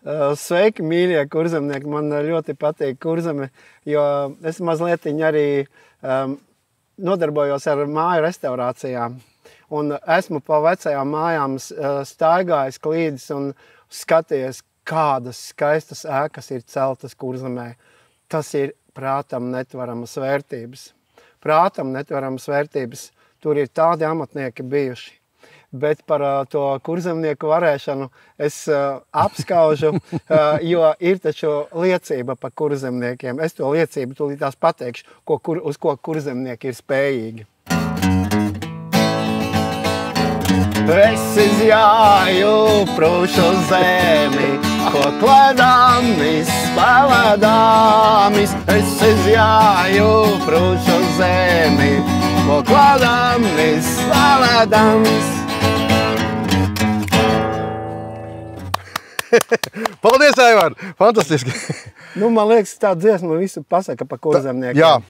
Sveiki, mīļie kurzemnieki. Man ļoti patīk kurzeme, jo es mazliet arī nodarbojos ar māju restaurācijām. Un esmu pa vecajām mājām staigājis, klīdis un skaties, kādas skaistas ēkas ir celtas kurzemē. Tas ir prātam netvaramas vērtības. Prātam netvaramas vērtības. Tur ir tādi amatnieki bijuši. Bet par to kurzemnieku varēšanu es apskaužu, jo ir taču liecība par kurzemniekiem. Es to liecību tūlītās pateikšu, uz ko kurzemnieki ir spējīgi. Es izjāju prūšu zemi, ko klēdāmis, spēlēdāmis. Es izjāju prūšu zemi, ko klēdāmis, spēlēdāmis. Paldies, Aivar! Fantastiski! Man liekas, tā dziesma visu pasaka par kurzemniekiem. Jā.